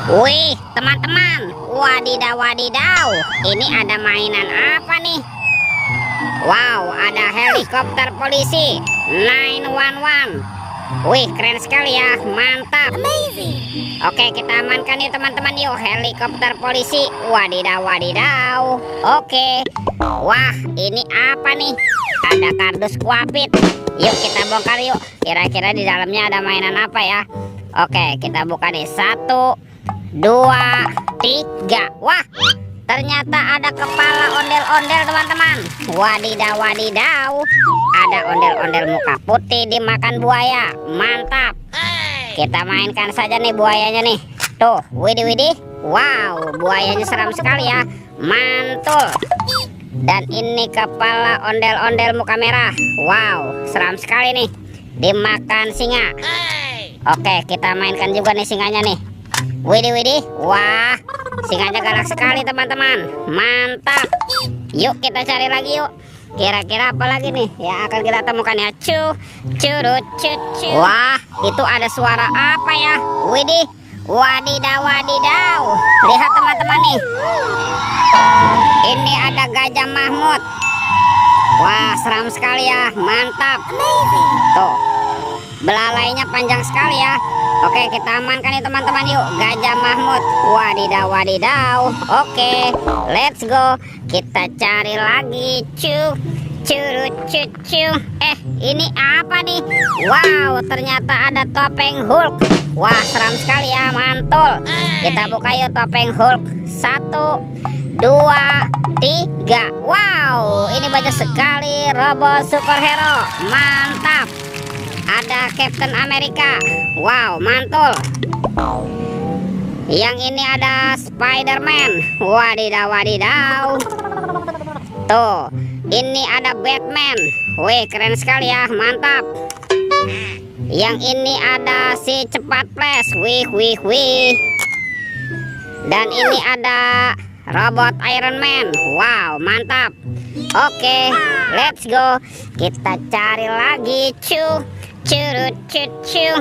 Wih, teman-teman, wadidaw wadidaw, ini ada mainan apa nih? Wow, ada helikopter polisi 911. Wih, keren sekali ya, mantap. Amazing. Oke, kita amankan yuk teman-teman, yuk helikopter polisi. Wadidaw wadidaw. Oke. Wah, ini apa nih? Ada kardus kuapit. Yuk kita bongkar yuk. Kira-kira di dalamnya ada mainan apa ya? Oke, kita buka nih. 1, 2, 3. Wah, ternyata ada kepala ondel-ondel teman-teman. Wadidaw wadidaw. Ada ondel-ondel muka putih dimakan buaya. Mantap. Kita mainkan saja nih buayanya nih. Tuh, widih widih. Wow, buayanya seram sekali ya. Mantul. Dan ini kepala ondel-ondel muka merah. Wow, seram sekali nih. Dimakan singa. Oke, kita mainkan juga nih singanya nih. Widih widih. Wah, singanya galak sekali teman-teman. Mantap. Yuk kita cari lagi yuk. Kira-kira apa lagi nih yang akan kita temukan ya? Curut cucu. Wah, itu ada suara apa ya? Widih. Wadidaw wadidaw. Lihat teman-teman nih. Ini ada gajah Mahmud. Wah, seram sekali ya. Mantap. Tuh, belalainya panjang sekali ya. Oke, kita amankan nih teman-teman yuk. Gajah Mahmud. Wadidaw wadidaw. Oke, let's go. Kita cari lagi. Curut cucu. Ini apa nih? Wow, ternyata ada topeng Hulk. Wah, seram sekali ya. Mantul. Kita buka yuk topeng Hulk. 1, 2, 3. Wow, ini banyak sekali robot superhero. Mantap. Ada Captain America. Wow, mantul. Yang ini ada Spider-Man. Wadidaw wadidaw. Tuh, ini ada Batman. Wih, keren sekali ya. Mantap. Yang ini ada si cepat flash. Wih wih wih. Dan ini ada robot Iron Man. Wow, mantap. Oke, let's go. Kita cari lagi. Curut cucu.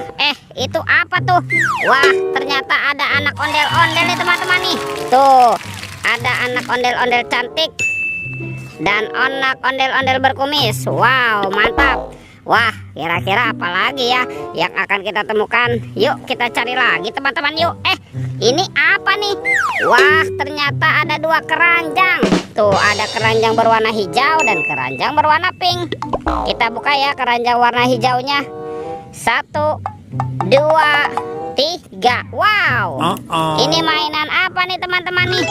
Itu apa tuh? Wah, ternyata ada anak ondel-ondel nih teman-teman nih. Tuh, ada anak ondel-ondel cantik dan anak ondel-ondel berkumis. Wow, mantap. Wah, kira-kira apa lagi ya yang akan kita temukan? Yuk kita cari lagi teman-teman yuk. Ini apa nih? Wah, ternyata ada 2 keranjang. Tuh, ada keranjang berwarna hijau dan keranjang berwarna pink. Kita buka ya keranjang warna hijaunya. 1, 2, 3. Wow. Ini mainan apa nih teman-teman nih?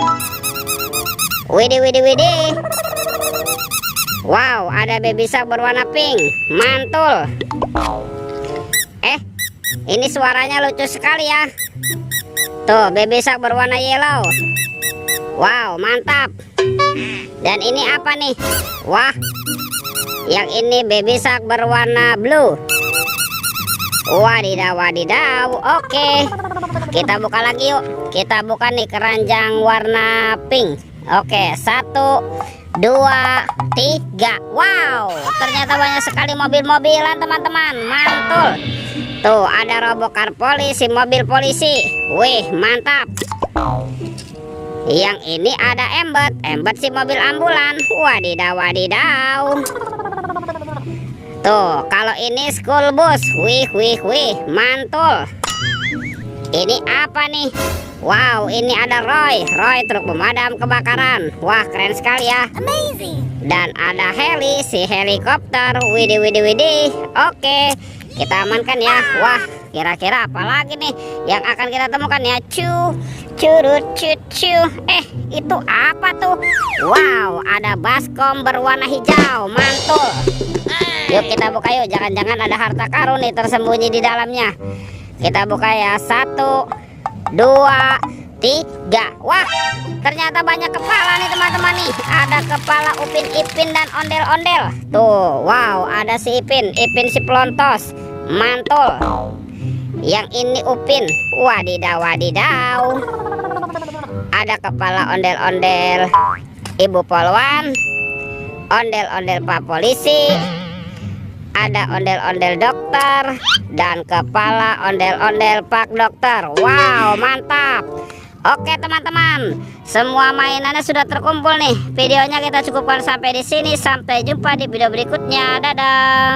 Widih widih widih. Wow, ada baby shark berwarna pink. Mantul. Ini suaranya lucu sekali ya. Tuh, baby shark berwarna yellow. Wow, mantap. Dan ini apa nih? Wah, yang ini baby shark berwarna blue. Wadidaw wadidaw. Oke, kita buka lagi yuk. Kita buka nih keranjang warna pink. Oke, 1, 2, 3. Wow, ternyata banyak sekali mobil-mobilan teman-teman. Mantul. Tuh, ada robocar polisi, mobil polisi. Wih, mantap. Yang ini ada Embet si mobil ambulan. Wadidaw wadidaw. Tuh, kalau ini school bus. Wih wih wih, mantul. Ini apa nih? Wow, ini ada Roy truk pemadam kebakaran. Wah, keren sekali ya. Amazing. Dan ada Heli, si helikopter. Widih widih widih. Oke, kita amankan ya. Wah, kira-kira apa lagi nih yang akan kita temukan ya? Curut cucu. Itu apa tuh? Wow, ada baskom berwarna hijau. Mantul. Yuk kita buka yuk. Jangan-jangan ada harta karun nih tersembunyi di dalamnya. Kita buka ya. 1, 2, 3. Wah, ternyata banyak kepala nih teman-teman nih. Ada kepala Upin Ipin dan ondel-ondel. Tuh, wow, ada si Ipin si pelontos. Mantul. Yang ini Upin. Wadidaw wadidaw. Ada kepala ondel-ondel Ibu Polwan, ondel-ondel Pak Polisi, ada ondel-ondel dokter. dokter, dan kepala ondel-ondel Pak Dokter. Wow, mantap. Oke teman-teman, semua mainannya sudah terkumpul nih. Videonya kita cukupkan sampai di sini. Sampai jumpa di video berikutnya. Dadah.